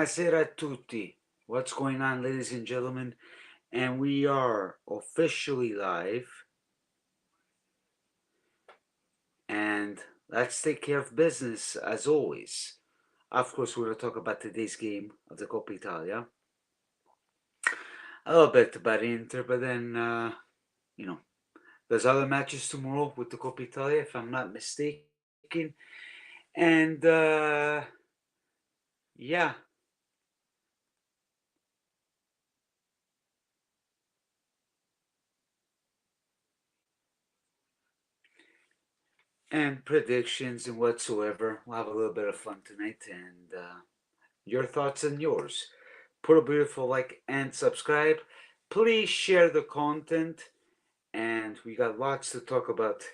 Buonasera a tutti. What's going on, ladies and gentlemen? And we are officially live. And let's take care of business as always. Of course, we're going to talk about today's game of the Coppa Italia. A little bit about Inter, but then, there's other matches tomorrow with the Coppa Italia, if I'm not mistaken. And, yeah. And predictions and whatsoever. We'll have a little bit of fun tonight, and your thoughts and yours. Put a beautiful like and subscribe. Please share the content, and we got lots to talk about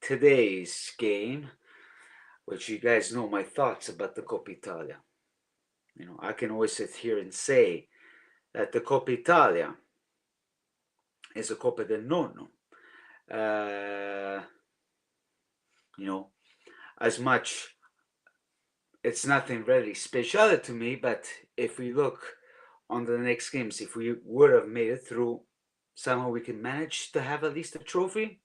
today's game, which you guys know my thoughts about the Coppa Italia. I can always sit here and say that the Coppa Italia is a Coppa del Nonno. As much, it's nothing really special to me, but if we look on the next games, if we would have made it through, somehow we can manage to have at least a trophy.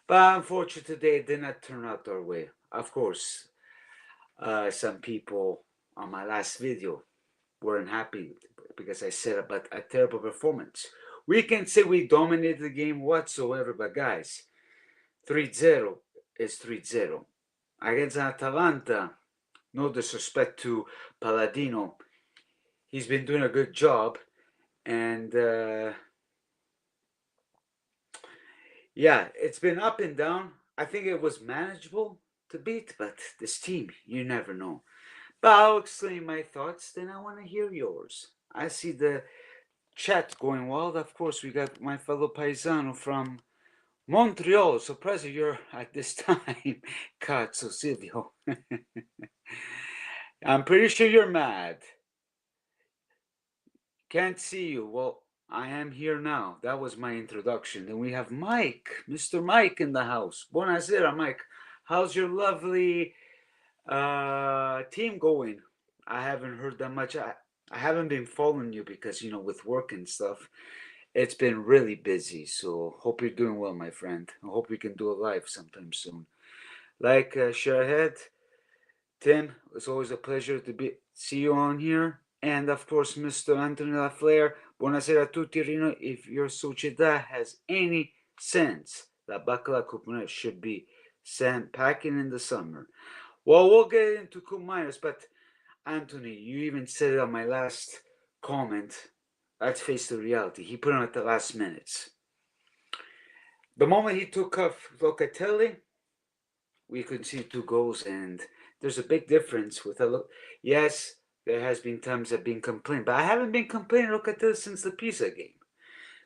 But unfortunately, today it did not turn out our way. Of course, some people on my last video weren't happy because I said about a terrible performance. We can say we dominated the game whatsoever, but guys, 3-0 is 3-0. Against Atalanta, no disrespect to Palladino, he's been doing a good job, and yeah, it's been up and down. I think it was manageable to beat, but this team, you never know. But I'll explain my thoughts, then I want to hear yours. I see the chat going wild. Of course, we got my fellow paisano from Montreal. Surprised you're at this time. Cazzo, Silvio. I'm pretty sure you're mad. Can't see you. Well, I am here now. That was my introduction. Then we have Mike, Mr. Mike in the house. Buonasera, Mike. How's your lovely team going? I haven't heard that much. I haven't been following you because, with work and stuff, it's been really busy. So hope you're doing well, my friend. I hope we can do a live sometime soon. Share ahead. Tim, it's always a pleasure to see you on here. And of course, Mr. Anthony LaFleur. Buonasera a tutti, Rino. If your società has any sense, la Bacala Cuponetta should be sent packing in the summer. Well, we'll get into Cup Miners, but Anthony, you even said it on my last comment. Let's face the reality. He put on at the last minutes. The moment he took off Locatelli, we could see 2 goals, and there's a big difference with a look. Yes, there has been times I've been complaining, but I haven't been complaining, look at this, since the Pisa game.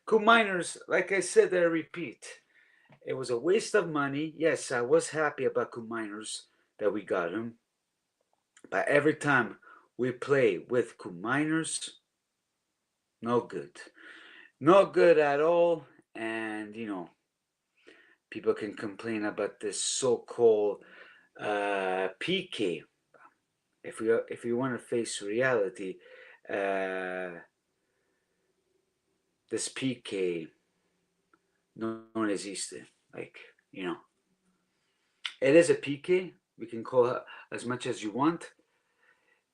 Cup Miners, like I said, I repeat, it was a waste of money. Yes, I was happy about Cup Miners that we got him, but every time we play with Cup Miners, no good. No good at all, and, people can complain about this so-called PK. If we want to face reality, this PK non esiste. It is a PK. We can call it as much as you want.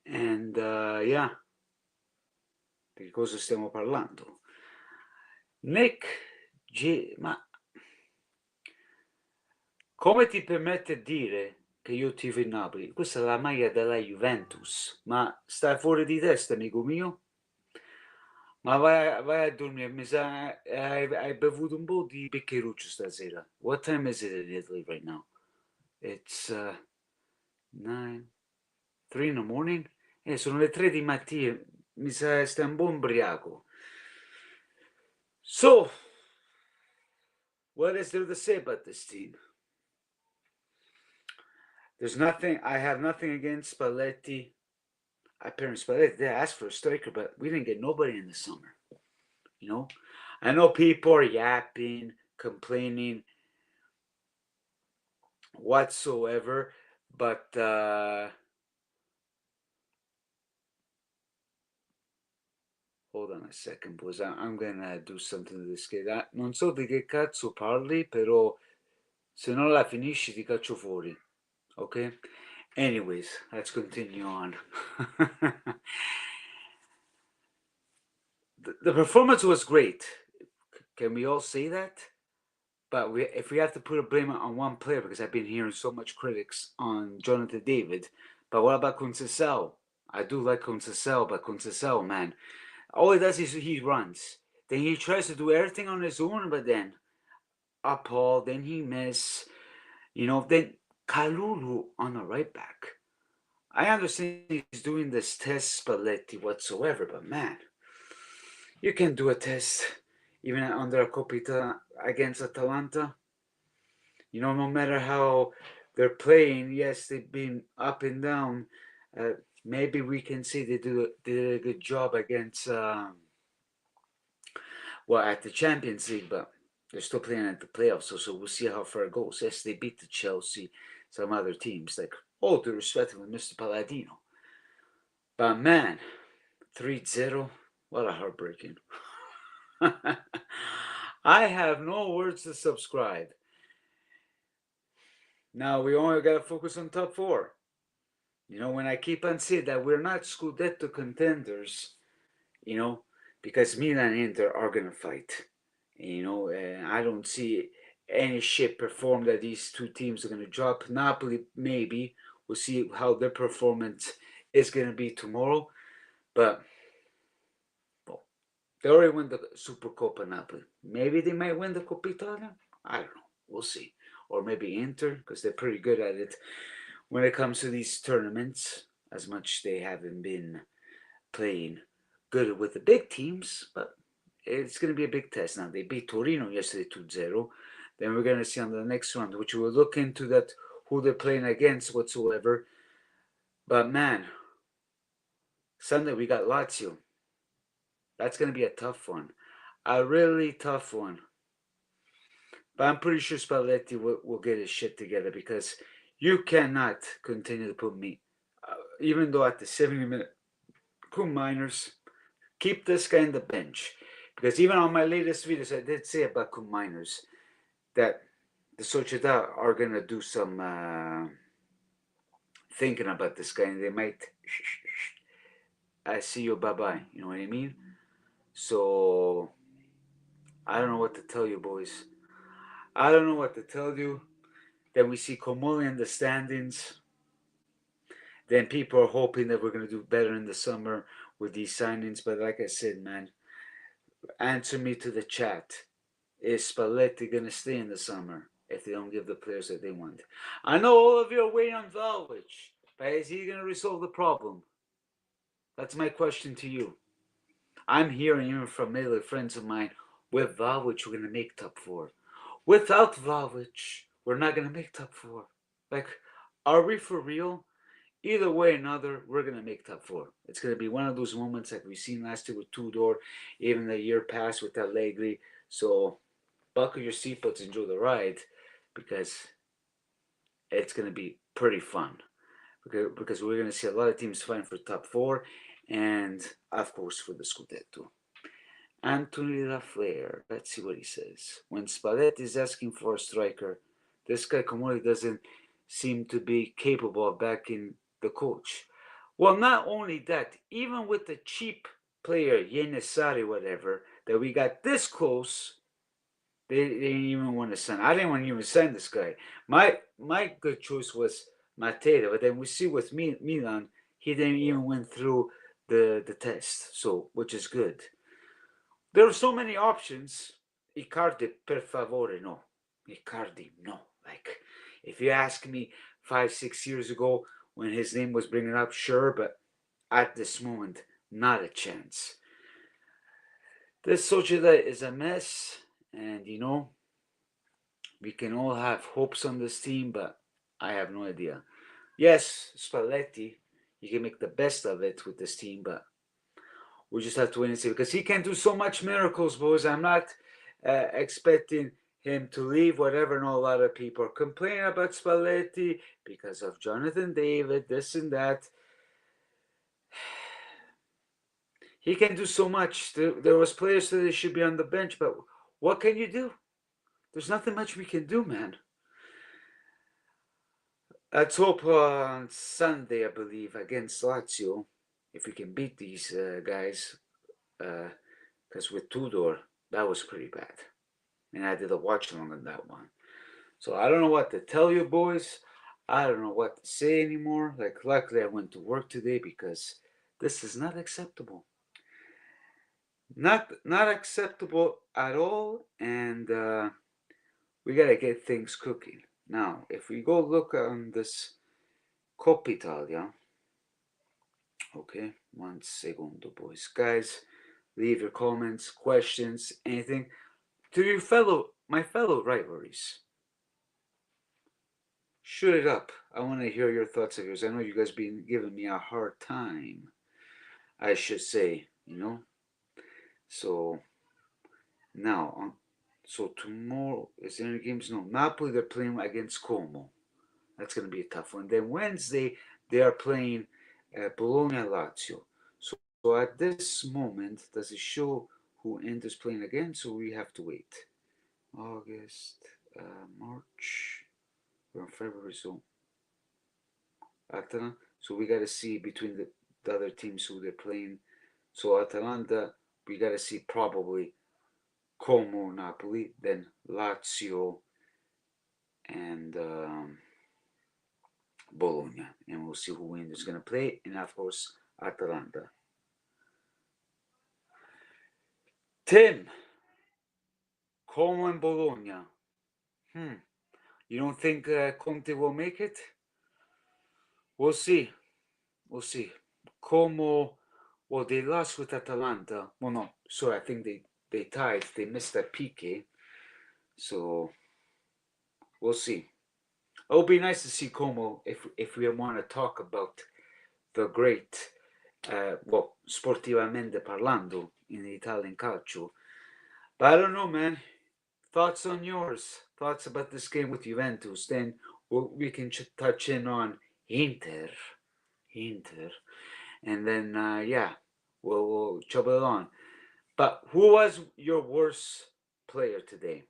And yeah, di cosa stiamo parlando? Nick G. Ma come ti permette di dire che io tifo il Napoli? Questa è la maglia della Juventus. Ma stai fuori di testa, amico mio? Ma vai a dormire, mi sa hai bevuto un po' di bicchieruccio stasera. What time is it in Italy right now? It's 3 in the morning? Sono le 3 di mattina, mi sa stai un po' ubriaco. So, what is there to say about this team? I have nothing against Spalletti. Apparently Spalletti, they asked for a striker, but we didn't get nobody in the summer. I know people are yapping, complaining, whatsoever, but Hold on a second, boys. I'm gonna do something to this kid. Non so di che cazzo parli, però se non la finisci ti caccio fuori. Okay? Anyways, let's continue on. The performance was great. Can we all say that? But if we have to put a blame on one player, because I've been hearing so much critics on Jonathan David, but what about Conceição? I do like Conceição, but Conceição, man, all he does is he runs. Then he tries to do everything on his own, but then Paul, then he miss. Then Kalulu on the right back. I understand he's doing this test Spalletti whatsoever, but man, you can do a test even under a Coppa Italia against Atalanta. No matter how they're playing, yes, they've been up and down. Maybe we can say they did a good job against, at the Champions League, but they're still playing at the playoffs, so we'll see how far it goes. Yes, they beat the Chelsea, some other teams, like, all due respect to Mr. Palladino. But man, 3-0, what a heartbreaking. I have no words to subscribe. Now we only got to focus on top four. When I keep on saying that we're not Scudetto contenders, because Milan and Inter are going to fight. And I don't see any shape perform that these two teams are going to drop. Napoli, maybe. We'll see how their performance is going to be tomorrow. But, well, they already won the Supercoppa Napoli. Maybe they might win the Coppa Italia. I don't know. We'll see. Or maybe Inter, because they're pretty good at it when it comes to these tournaments, as much they haven't been playing good with the big teams, but it's going to be a big test now. They beat Torino yesterday 2-0. Then we're going to see on the next round, which we'll look into that, who they're playing against whatsoever. But man, Sunday we got Lazio. That's going to be a tough one. A really tough one. But I'm pretty sure Spalletti will get his shit together, because you cannot continue to put me, even though at the 70-minute minors, keep this guy in the bench. Because even on my latest videos, I did say about minors that the Società are going to do some thinking about this guy, and they might, I see you, bye-bye, you know what I mean? So, I don't know what to tell you, boys. I don't know what to tell you. Then we see Comoli in the standings. Then people are hoping that we're going to do better in the summer with these signings. But like I said, man, answer me to the chat. Is Spalletti going to stay in the summer if they don't give the players that they want? I know all of you are waiting on Vlahovic, but is he going to resolve the problem? That's my question to you. I'm hearing even from many friends of mine, with Vlahovic, we're going to make top four. Without Vlahovic, we're not going to make top four. Like, are we for real? Either way or another, we're going to make top four. It's going to be one of those moments like we've seen last year with Tudor, even the year past with Allegri. So, buckle your seatbelts, enjoy the ride, because it's going to be pretty fun. Because we're going to see a lot of teams fighting for top four, and, of course, for the Scudetto. Anthony Lafleur, let's see what he says. When Spalletti is asking for a striker, this guy Comoli doesn't seem to be capable of backing the coach. Well, not only that, even with the cheap player, Yenisari, whatever, that we got this close, they didn't even want to sign. I didn't want to even sign this guy. My good choice was Matera, but then we see with Milan, he didn't even went through the test, so which is good. There are so many options. Icardi, per favore, no. Icardi, no. Like, if you ask me 5-6 years ago when his name was bringing up, sure, but at this moment, not a chance. This Sociedad is a mess, and we can all have hopes on this team, but I have no idea. Yes, Spalletti, you can make the best of it with this team, but we just have to wait and see, because he can do so much miracles, boys. I'm not expecting him to leave, whatever. No, a lot of people are complaining about Spalletti because of Jonathan David, this and that. He can do so much. There was players that should be on the bench, but what can you do? There's nothing much we can do, man. Let's hope on Sunday, I believe, against Lazio, if we can beat these guys. Because with Tudor, that was pretty bad. And I did a watch along on that one. So I don't know what to tell you, boys. I don't know what to say anymore. Like, luckily I went to work today because this is not acceptable. Not acceptable at all. And we got to get things cooking. Now, if we go look on this Coppa Italia. Okay, 1 secondo, boys. Guys, leave your comments, questions, anything. To your my fellow rivalries. Shoot it up. I want to hear your thoughts of yours. I know you guys been giving me a hard time, I should say, So, now, so tomorrow, is there any games? No, Napoli, they're playing against Como. That's going to be a tough one. Then Wednesday, they are playing Bologna Lazio. So at this moment, does it show who enters playing again? So we have to wait. August, March, we're in February, so Atalanta. So we got to see between the other teams who they're playing. So Atalanta, we got to see probably Como, Napoli, then Lazio, and Bologna. And we'll see who is going to play. And of course, Atalanta. Tim, Como and Bologna. You don't think Conte will make it? We'll see. We'll see. Como, well, they lost with Atalanta. Well, no, sorry, I think they tied. They missed that PK. So, we'll see. It would be nice to see Como if we want to talk about the great, well, sportivamente parlando, in the Italian calcio. But I don't know, man. Thoughts on yours? Thoughts about this game with Juventus? Then we can touch in on Inter. And then, yeah, we'll chop it on. But who was your worst player today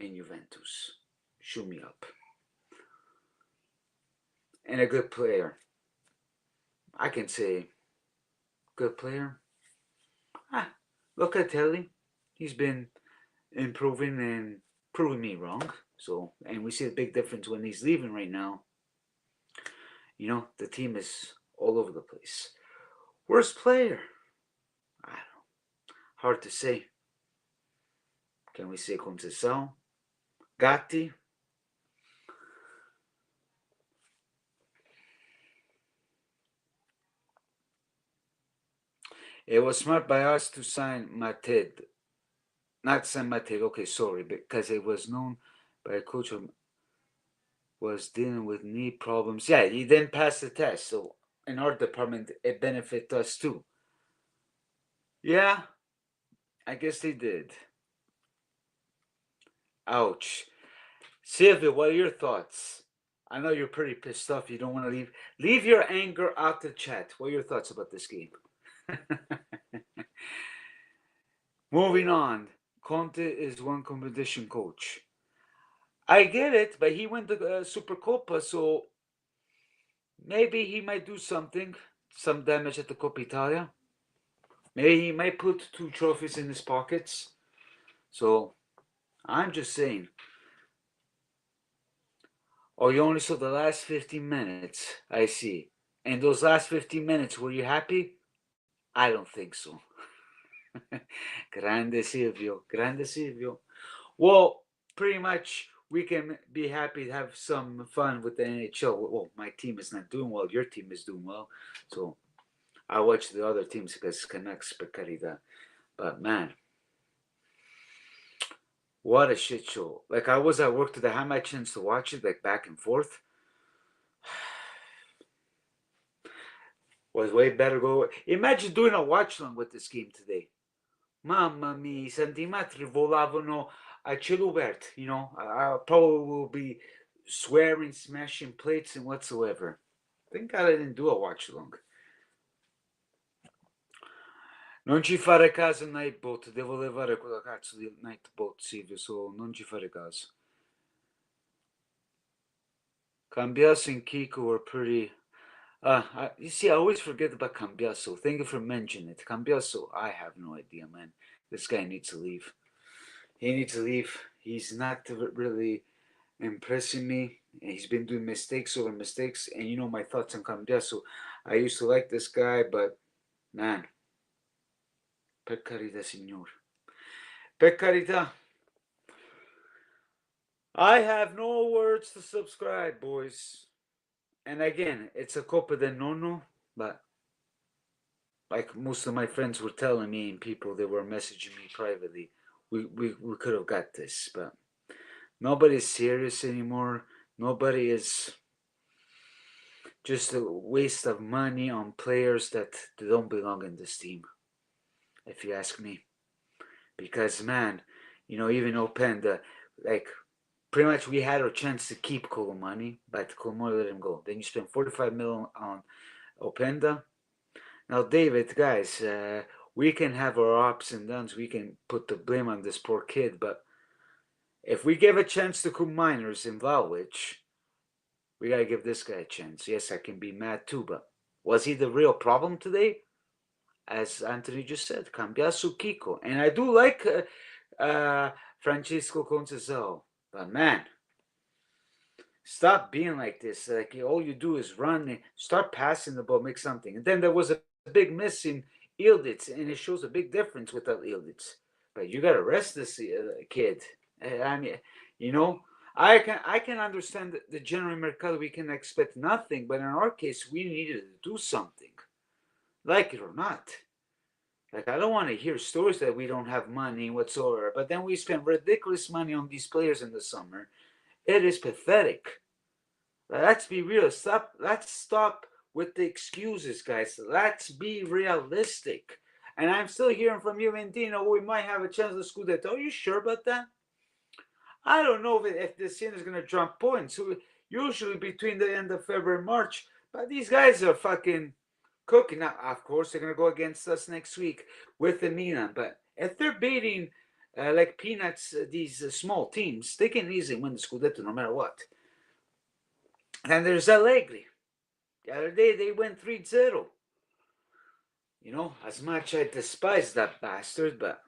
in Juventus? Shoot me up. And a good player. I can say good player. Look at Telly. He's been improving and proving me wrong. So, and we see a big difference when he's leaving right now. The team is all over the place. Worst player? I don't know. Hard to say. Can we say Conceição? Gatti? It was smart by us to sign Matid. Not sign Matid, okay, sorry, because it was known by a coach who was dealing with knee problems. Yeah, he didn't pass the test, so in our department, it benefit us too. Yeah, I guess they did. Ouch. Silvia, what are your thoughts? I know you're pretty pissed off. You don't want to leave. Leave your anger out the chat. What are your thoughts about this game? Moving on. Conte is one competition coach. I get it, but he went to Super Coppa, so maybe he might do something, some damage at the Coppa Italia. Maybe he might put 2 trophies in his pockets. So, I'm just saying. Oh, you only saw the last 15 minutes. I see. And those last 15 minutes, were you happy? I don't think so. Grande Silvio. Grande Silvio. Well, pretty much we can be happy to have some fun with the NHL. Well, my team is not doing well. Your team is doing well. So I watch the other teams because Canucks, per carità. But man, what a shit show. Like, I was at work today. I had my chance to watch it, like, back and forth. Was way better go. Imagine doing a watch along with this game today. Mamma mia, i centimetri volavano a cielo aperto, I probably will be swearing, smashing plates and whatsoever. Thank God I didn't do a watch along. Non ci fare caso Nightbot, devo levare quella cazzo di Nightbot, Silvio, so non ci fare caso. Cambiaso and Kiko were pretty... you see, I always forget about Cambiaso. Thank you for mentioning it. Cambiaso, I have no idea, man. This guy needs to leave. He needs to leave. He's not really impressing me. He's been doing mistakes over mistakes. And you know my thoughts on Cambiaso. I used to like this guy, but man, per carità, signor. Per carità. I have no words to subscribe, boys. And again, it's a Coppa del Nonno, but like most of my friends were telling me and people that were messaging me privately, we could have got this, but nobody's serious anymore. Nobody is, just a waste of money on players that don't belong in this team, if you ask me. Because man, you know, even Openda, like pretty much we had our chance to keep Colomani, but Colomani let him go. Then you spend 45 million on Openda. Now, David, guys, we can have our ups and downs. We can put the blame on this poor kid, but if we give a chance to Miners in Vlahovic, we gotta give this guy a chance. Yes, I can be mad too, but was he the real problem today? As Anthony just said, Cambiasu Kiko. And I do like Francisco Conceição, but man, stop being like this. Like all you do is run and start passing the ball, make something. And then there was a big miss in Ilditz, and it shows a big difference without Ilditz. But you gotta rest this kid. I mean, you know, I can understand the general mercado. We can expect nothing, but in our case, we needed to do something, like it or not. Like I don't want to hear stories that we don't have money whatsoever. But then we spend ridiculous money on these players in the summer. It is pathetic. Let's be real. Let's stop with the excuses, guys. Let's be realistic. And I'm still hearing from you, Mendino. We might have a chance to Scudetto. Are you sure about that? I don't know if the scene is going to drop points. Usually between the end of February and March. But these guys are fucking cooking. Now, of course, they're going to go against us next week with the Milan. But if they're beating like peanuts, these small teams, they can easily win the Scudetto no matter what. And there's Allegri. The other day they went 3-0. You know, as much I despise that bastard, but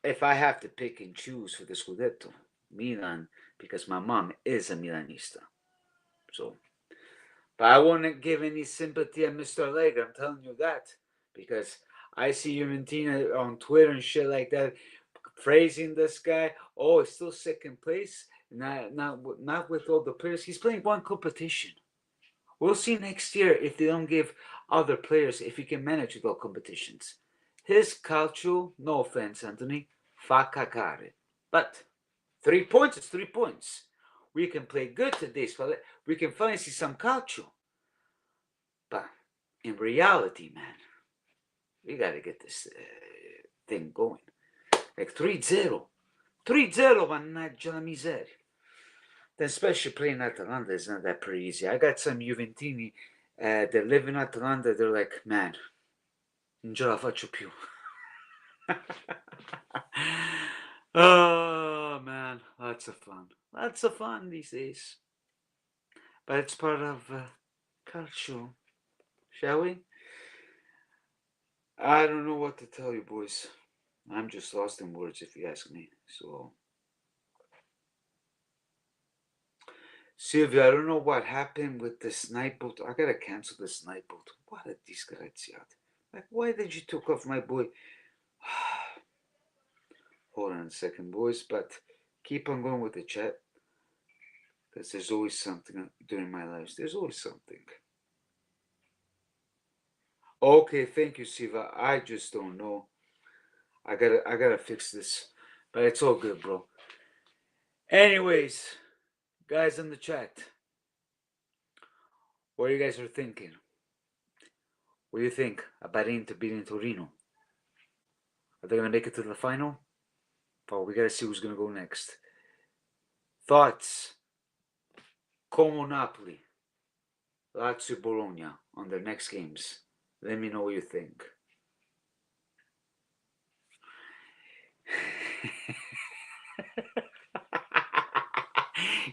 if I have to pick and choose for the Scudetto, Milan, because my mom is a Milanista. So, but I won't give any sympathy to Mr. Allegri, I'm telling you that. Because I see Juventina on Twitter and shit like that, praising this guy. Oh, he's still second place. Not with all the players. He's playing one competition. We'll see next year if they don't give other players, if he can manage with all competitions. His calcio, no offense, Anthony, fa cacare. But 3 points is 3 points. We can play good today, we can finally see some calcio. But in reality, man, we gotta get this thing going. Like 3-0. 3-0, mannaggia la miseria. Then especially playing Atalanta is not that pretty easy. I got some Juventini that live in Atalanta. They're like, man, non ce la faccio più. Oh, man, lots of fun. Lots of fun these days. But it's part of calcio, shall we? I don't know what to tell you, boys. I'm just lost in words, if you ask me. So, Silvia, I don't know what happened with this night boat. I gotta cancel this night boat. What a disgraziato. Like, why did you took off my boy? Hold on a second, boys, but keep on going with the chat. Because there's always something during my lives. There's always something. Okay, thank you, Siva. I just don't know. I gotta fix this. But it's all good, bro. Anyways, guys in the chat, what you guys are thinking? What do you think about Inter beating Torino? Are they gonna make it to the final? Well, we gotta see who's gonna go next. Thoughts? Como Napoli, Lazio Bologna on their next games. Let me know what you think.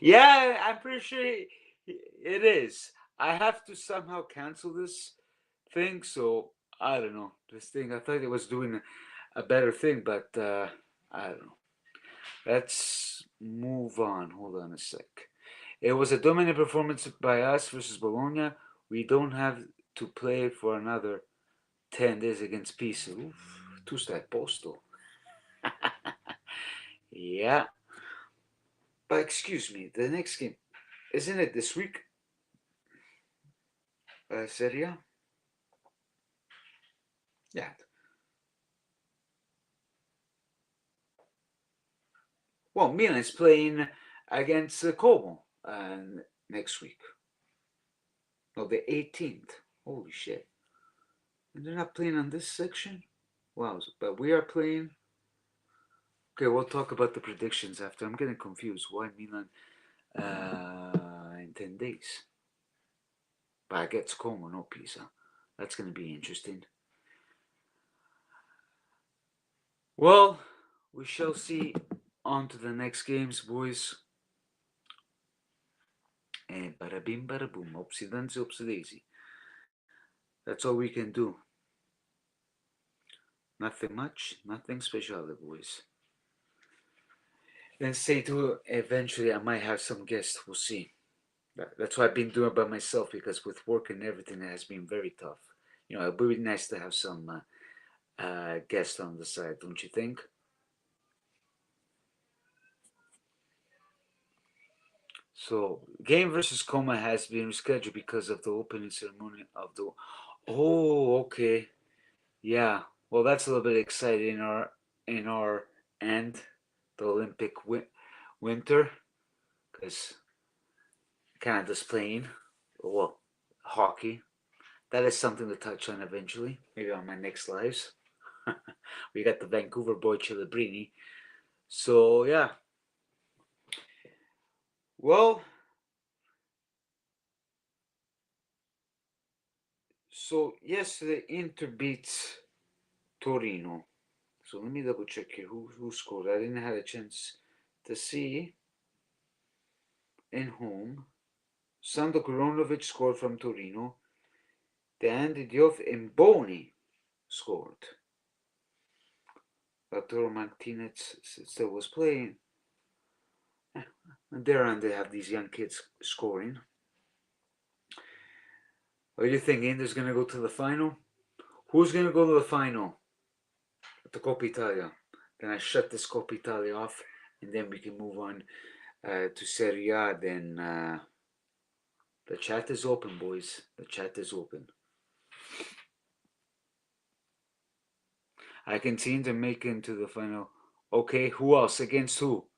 Yeah, I'm pretty sure it is. I have to somehow cancel this thing, so I don't know. This thing, I thought it was doing a better thing, but I don't know. Let's move on. Hold on a sec. It was a dominant performance by us versus Bologna. We don't have to play for another 10 days against Pisa. Oof, tu stai a posto. Yeah. But excuse me, the next game, isn't it this week? Serie A? Yeah. Well, Milan is playing against Como next week. No, the 18th. Holy shit. And they're not playing on this section? Wow, but we are playing. Okay, we'll talk about the predictions after. I'm getting confused. Why Milan in 10 days? But I get Como, no Pisa. That's going to be interesting. Well, we shall see. On to the next games, boys. And bada bim, bada boom. Oopsie daisy, oopsie daisy. That's all we can do. Nothing much, nothing special, boys. Then say to eventually I might have some guests. We'll see. That's what I've been doing by myself because with work and everything it has been very tough. You know, it would be nice to have some guests on the side, don't you think? So, game versus Coma has been rescheduled because of the opening ceremony of the. Oh, okay, yeah. Well, that's a little bit exciting in our end, the Olympic winter, because Canada's playing. Well, hockey. That is something to touch on eventually, maybe on my next lives. We got the Vancouver boy Celebrini. So yeah. Well, so yesterday Inter beats Torino. So let me double check here who scored. I didn't have a chance to see in home. Sandro Koronovic scored from Torino. Andy Diouf and Boni scored. Arturo Martinez still was playing. And there and they have these young kids scoring. What do you think? Inter's going to go to the final? Who's going to go to the final? The Coppa Italia. Then I shut this Coppa Italia off and then we can move on to Serie A. Then the chat is open, boys. The chat is open. I can see Inter making to the final. Okay, who else? Against who?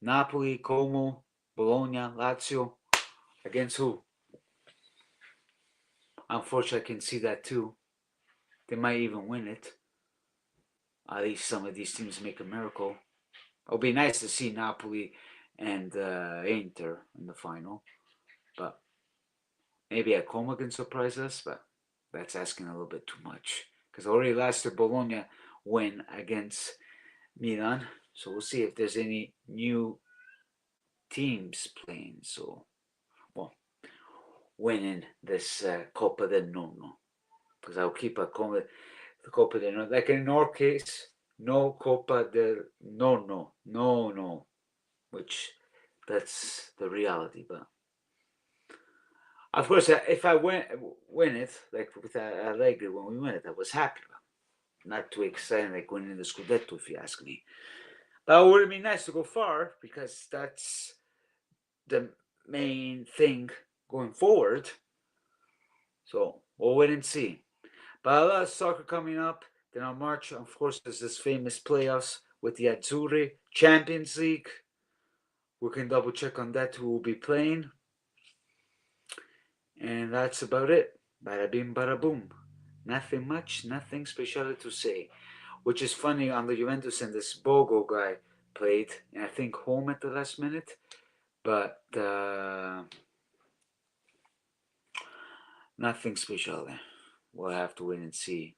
Napoli, Como, Bologna, Lazio. Against who? Unfortunately, I can see that too. They might even win it. At least some of these teams make a miracle. It would be nice to see Napoli and Inter in the final. But maybe a Como can surprise us, but that's asking a little bit too much. Because already last year Bologna win against Milan. So we'll see if there's any new teams playing. So, well, winning this Coppa del Nonno. Because I'll keep the Coppa del Nonno. Like in our case, no Coppa del Nonno. No. Which, that's the reality. But, of course, if I win it, like with Allegri, when we win it, I was happy. Not too exciting like winning the Scudetto, if you ask me. But it would have been nice to go far because that's the main thing going forward. So we'll wait and see. But a lot of soccer coming up. Then on March, of course, there's this famous playoffs with the Azzurri Champions League. We can double check on that who will be playing. And that's about it. Bada bim, bada boom. Nothing much, nothing special to say. Which is funny, on the Juventus and this Bogo guy played, and I think home at the last minute. But nothing special. We'll have to wait and see.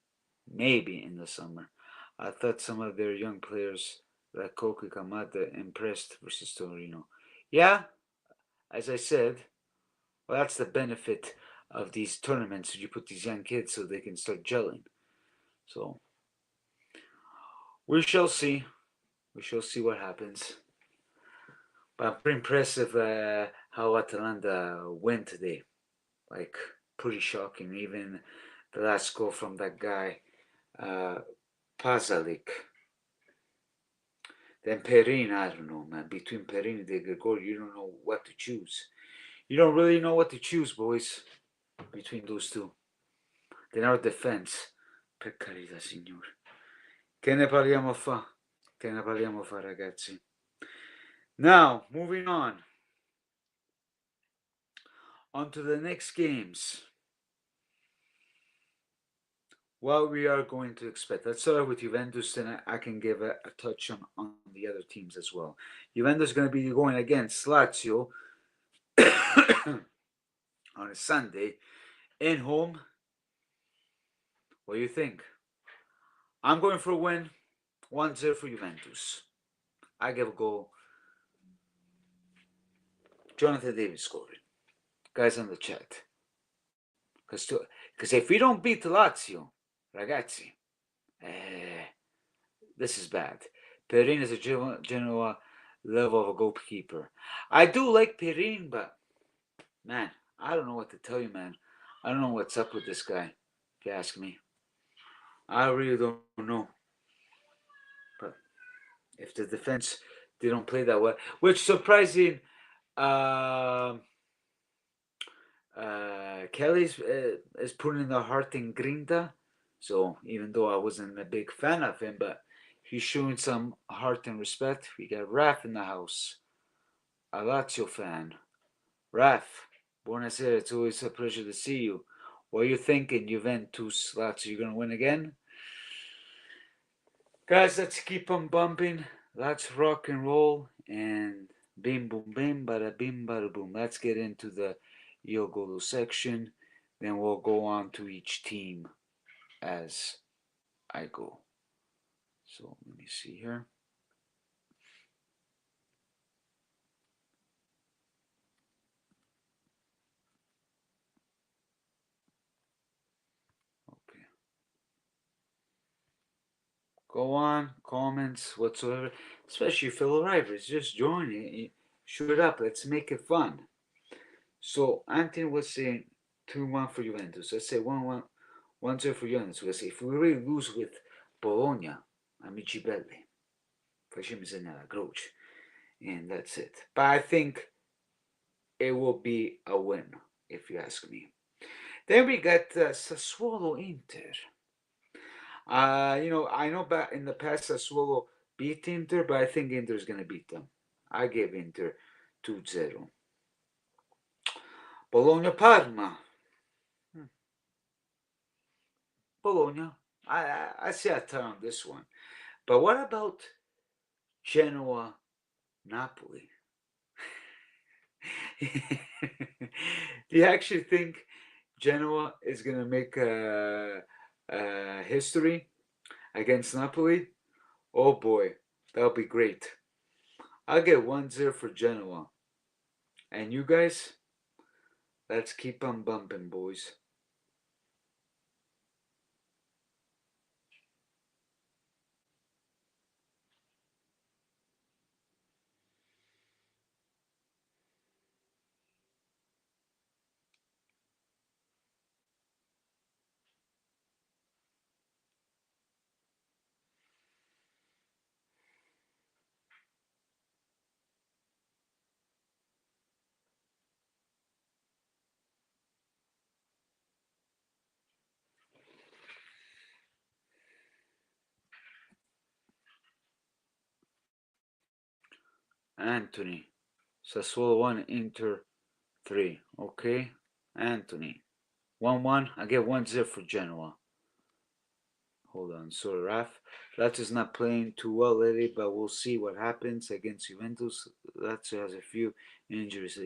Maybe in the summer. I thought some of their young players, like Koki Kamada, impressed versus Torino. Yeah, as I said, well, that's the benefit of these tournaments. You put these young kids so they can start gelling. So we shall see. We shall see what happens. But pretty impressive how Atalanta went today. Like, pretty shocking. Even the last goal from that guy, uh, Pasalic. Then Perin, I don't know, man. Between Perin and De Gregorio, you don't know what to choose. You don't really know what to choose, boys, between those two. Then our defense. Per carità, signore. Che ne parliamo fa? Che ne parliamo fa, ragazzi? Now, moving on. On to the next games. What we are going to expect. Let's start with Juventus, and I can give a touch on the other teams as well. Juventus is going to be going against Lazio on a Sunday in home. What do you think? I'm going for a win. 1-0 for Juventus. I give a goal. Jonathan Davis scoring. Guys on the chat. Because if we don't beat Lazio, ragazzi, this is bad. Perin is a Genoa level of a goalkeeper. I do like Perin, but man, I don't know what to tell you, man. I don't know what's up with this guy, if you ask me. I really don't know. But if the defense didn't play that well, which surprising, Kelly's is putting the heart in Grinta. So even though I wasn't a big fan of him, but he's showing some heart and respect. We got Raf in the house, a Lazio fan. Raf, buonasera. It's always a pleasure to see you. What are you thinking, Juventus, Lazio? You gonna win again? Guys, let's keep on bumping. Let's rock and roll. And bim boom bim, bada bim bada boom. Let's get into the Yogolo section. Then we'll go on to each team as I go. So let me see here. Okay. Go on, comments, whatsoever. Especially fellow rivals. Just join it. Shoot it up. Let's make it fun. So Anthony was saying 2-1 for Juventus. Let's say 1-1, 1-0 for Juventus. Let's say if we really lose with Bologna, amici belli, facciamo segnare la croce. And that's it. But I think it will be a win, if you ask me. Then we got Sassuolo Inter. I know back in the past Sassuolo beat Inter, but I think Inter's going to beat them. I give Inter 2-0. Bologna-Parma. Bologna. I see a turn on this one. But what about Genoa-Napoli? Do you actually think Genoa is going to make history against Napoli? Oh boy, that'll be great. I'll get 1-0 for Genoa. And you guys, let's keep on bumping, boys. Anthony, Sassuolo 1, Inter 3. Okay, Anthony. 1-1. I get 1-0 for Genoa. Hold on, sorry, Raf. Lazio's not playing too well lately, but we'll see what happens against Juventus. Lazio has a few injuries.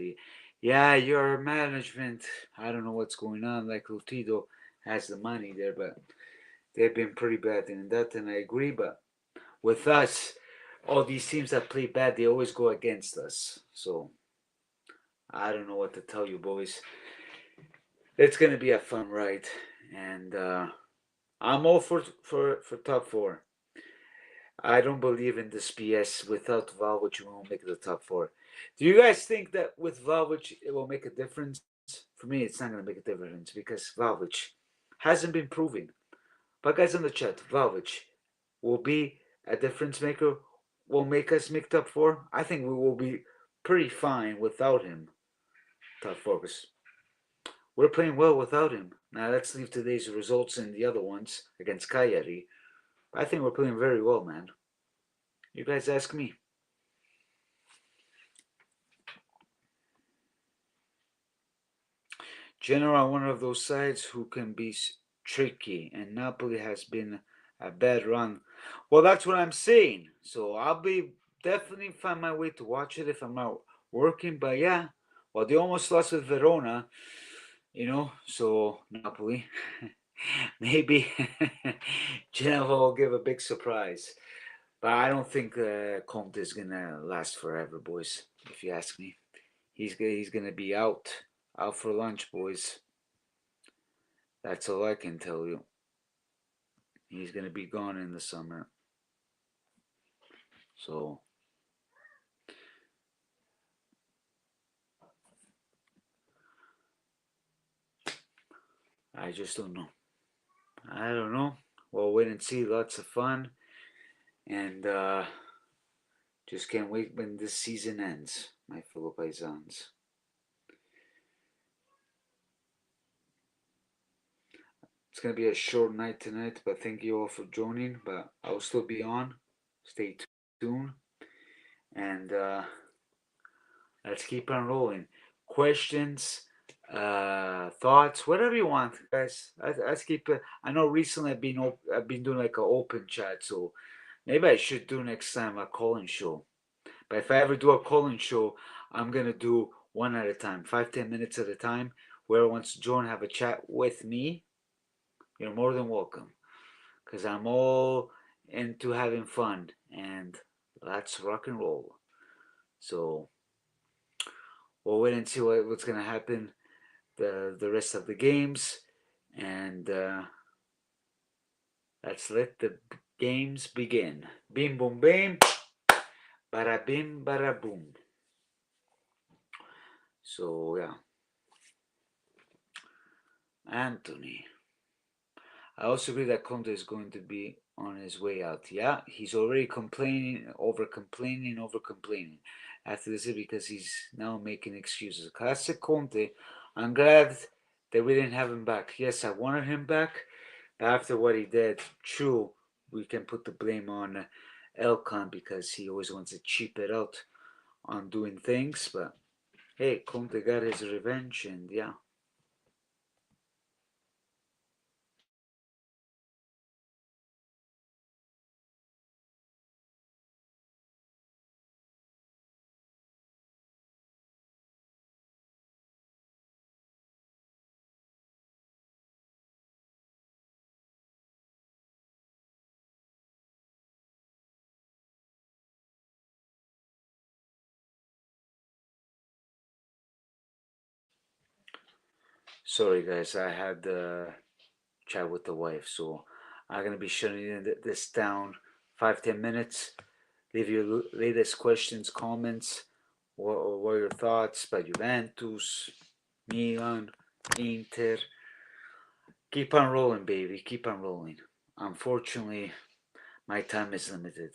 Yeah, your management, I don't know what's going on. Like Lutido has the money there, but they've been pretty bad in that, and I agree. But with us, all these teams that play bad, they always go against us. So I don't know what to tell you, boys. It's gonna be a fun ride, and I'm all for top four. I don't believe in this BS. Without Vlahovic, we won't make the top four. Do you guys think that with Vlahovic it will make a difference? For me, it's not going to make a difference because Vlahovic hasn't been proving. But guys in the chat, Vlahovic will be a difference maker. Will make us make top four. I think we will be pretty fine without him. Top four, because we're playing well without him. Now let's leave today's results and the other ones against Cagliari. I think we're playing very well, man. You guys ask me. Genoa, one of those sides who can be tricky, and Napoli has been a bad run. Well, that's what I'm saying. So I'll be definitely find my way to watch it if I'm not working. But yeah, well, they almost lost with Verona, so Napoli. Maybe Genoa will give a big surprise. But I don't think Conte is going to last forever, boys, if you ask me. He's going to be out for lunch, boys. That's all I can tell you. He's going to be gone in the summer. So I just don't know. I don't know. We'll wait and see. Lots of fun. And just can't wait when this season ends, my fellow paisans. It's going to be a short night tonight, but thank you all for joining. But I'll still be on. Stay tuned. And let's keep on rolling. Questions, thoughts, whatever you want, guys. Let's keep it. I know recently I've been doing like an open chat, so maybe I should do next time a call-in show. But if I ever do a call-in show, I'm gonna do one at a time, 5-10 minutes at a time. Whoever wants to join, have a chat with me, you're more than welcome. Cause I'm all into having fun, and let's rock and roll. So we'll wait and see what's gonna happen the rest of the games, and let's let the games begin. Bim boom bim, bada bim bada boom. So yeah, Anthony. I also agree that Conte is going to be on his way out. Yeah, he's already complaining. After this, because he's now making excuses. Classic Conte. I'm glad that we didn't have him back. Yes, I wanted him back. After what he did, true, we can put the blame on Elkan because he always wants to cheap it out on doing things. But hey, Conte got his revenge, and yeah. Sorry, guys, I had chat with the wife, so I'm gonna be shutting this down 5-10 minutes. Leave your latest questions, comments, what are your thoughts about Juventus, Milan, Inter. Keep on rolling, baby. Keep on rolling. Unfortunately, my time is limited.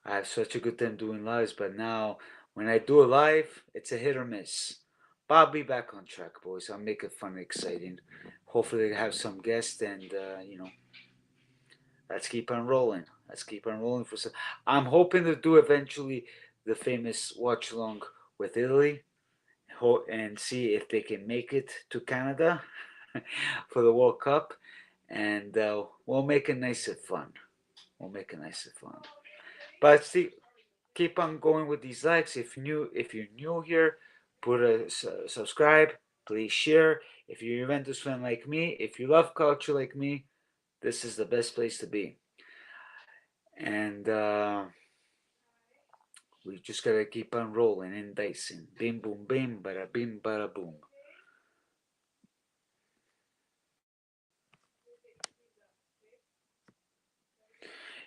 I have such a good time doing lives, but now when I do a live, it's a hit or miss. But I'll be back on track, boys. I'll make it fun and exciting. Hopefully, have some guests, and let's keep on rolling. Let's keep on rolling for some. I'm hoping to do eventually the famous watch along with Italy, and see if they can make it to Canada for the World Cup, and we'll make it nice and fun. We'll make it nice and fun. But see, keep on going with these likes. If you're new here, put a subscribe. Please share. If you're a Juventus fan like me, if you love culture like me, This is the best place to be. And we just gotta keep on rolling and dicing. Bim boom bim, bada bim bada boom.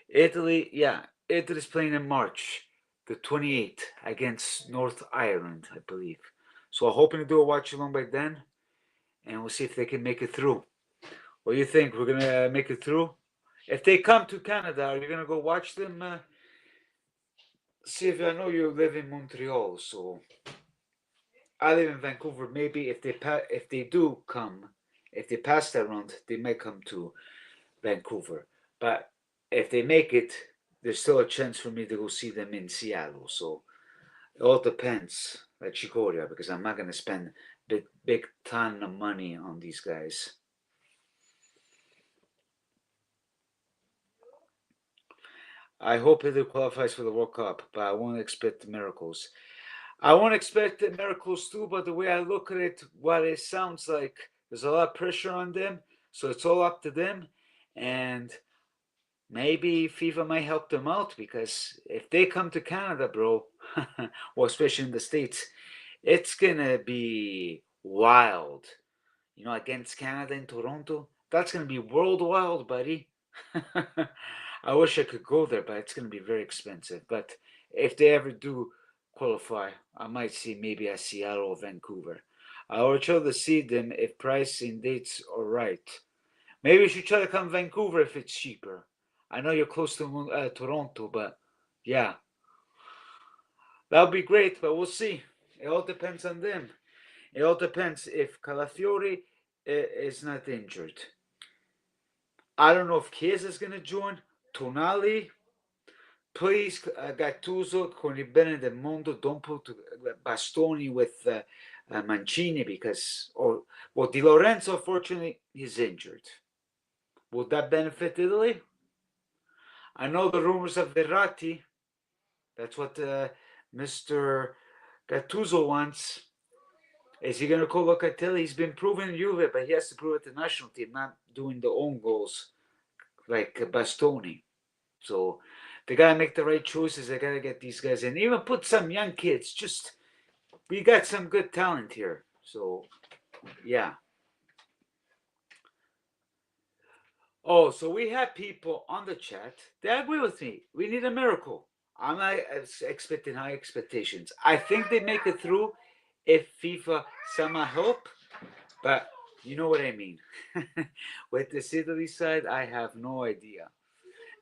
Italy, yeah, Italy's playing in March, the 28th, against North Ireland, I believe. So I'm hoping to do a watch along by then, and we'll see if they can make it through. What do you think? We're gonna make it through? If they come to Canada, are you gonna go watch them? See if I know you live in Montreal, so I live in Vancouver. Maybe if they do come, if they pass that round, they might come to Vancouver. But if they make it, there's still a chance for me to go see them in Seattle. So it all depends at Chicoria because I'm not gonna spend big ton of money on these guys. I hope Italy qualifies for the World Cup, but I won't expect miracles. I won't expect miracles too, but the way I look at it, what it sounds like, there's a lot of pressure on them, so it's all up to them. And maybe FIFA might help them out because if they come to Canada, bro, well, especially in the States, it's gonna be wild. You know, against Canada in Toronto, that's gonna be world wild, buddy. I wish I could go there, but it's gonna be very expensive. But if they ever do qualify, I might see maybe a Seattle or Vancouver. I would try to see them if price and dates are right. Maybe you should try to come Vancouver if it's cheaper. I know you're close to Toronto, but yeah, that would be great. But we'll see. It all depends on them. It all depends if Calafiori is not injured. I don't know if Chiesa is going to join. Tonali, please, Gattuso con il bene del mondo, don't put Bastoni with Mancini because, well, Di Lorenzo, fortunately, he's injured. Would that benefit Italy? I know the rumors of Verratti. That's what Mr. Gattuso wants. Is he going to call Locatelli? He's been proven in Juve, but he has to prove it to the national team, not doing the own goals like Bastoni. So they got to make the right choices. They got to get these guys in. Even put some young kids. Just, we got some good talent here. So, yeah. Oh, so we have people on the chat. They agree with me. We need a miracle. I'm not expecting high expectations. I think they make it through if FIFA somehow help, but you know what I mean. With the Italy side, I have no idea.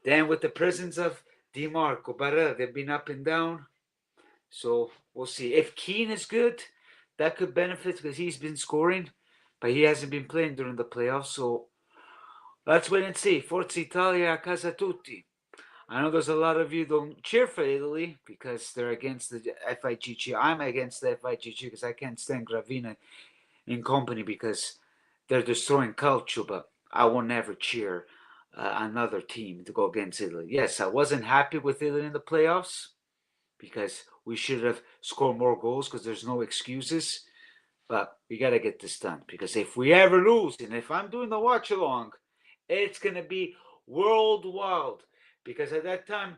Then with the presence of Di Marco, Barella, they've been up and down. So we'll see. If Keane is good, that could benefit because he's been scoring, but he hasn't been playing during the playoffs. So let's wait and see. Forza Italia, a casa tutti. I know there's a lot of you don't cheer for Italy because they're against the FIGC. I'm against the FIGC because I can't stand Gravina in company because they're destroying CALCIO, but I will never cheer another team to go against Italy. Yes, I wasn't happy with Italy in the playoffs because we should have scored more goals because there's no excuses. But we got to get this done because if we ever lose, and if I'm doing the watch along, it's going to be worldwide. Because at that time,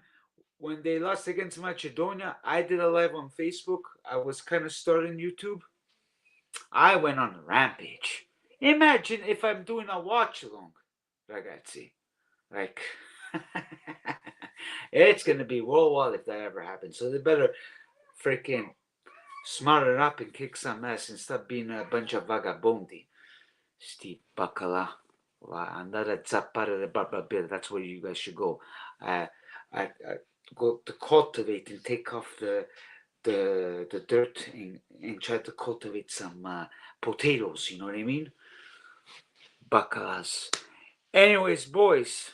when they lost against Macedonia, I did a live on Facebook. I was kind of starting YouTube. I went on a rampage. Imagine if I'm doing a watch along, ragazzi. Like, it's going to be worldwide if that ever happens. So they better freaking smarten up and kick some ass and stop being a bunch of vagabondi. Sti baccalà. Andare a zappare le barbabiere. That's where you guys should go. Go to cultivate and take off the dirt and try to cultivate some potatoes. You know what I mean? Baccalas. Anyways, boys,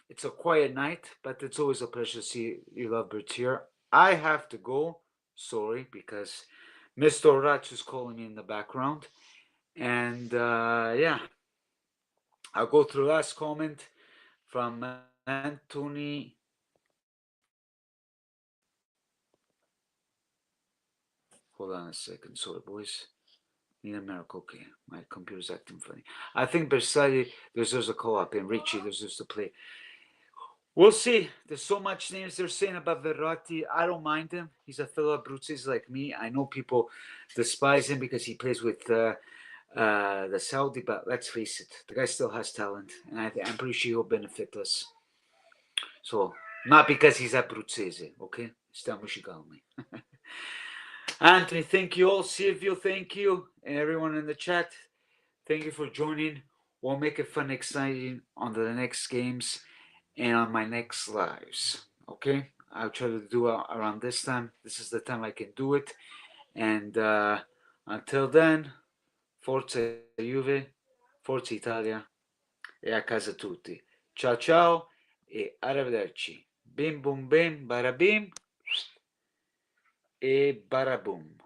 it's a quiet night, but it's always a pleasure to see you lovebirds here. I have to go. Sorry, because Mr. Rach is calling me in the background. And yeah, I'll go through last comment from Anthony. Hold on a second. Sorry, boys. Need a miracle. Okay, my computer's acting funny. I think Bersali deserves a co-op and Ricci deserves to play. We'll see. There's so much names they're saying about Verratti. I don't mind him. He's a fellow Bruzzese like me. I know people despise him because he plays with the Saudi, but let's face it, the guy still has talent, and I'm pretty sure he'll benefit us. So, not because he's Abruzzese, okay? Stiamo calmi. Anthony, thank you all. Silvio, thank you. And everyone in the chat, thank you for joining. We'll make it fun, exciting on the next games and on my next lives. Okay? I'll try to do it around this time. This is the time I can do it. And until then, Forza Juve, Forza Italia e a casa tutti. Ciao ciao e arrivederci. Bim bum bim, barabim e barabum.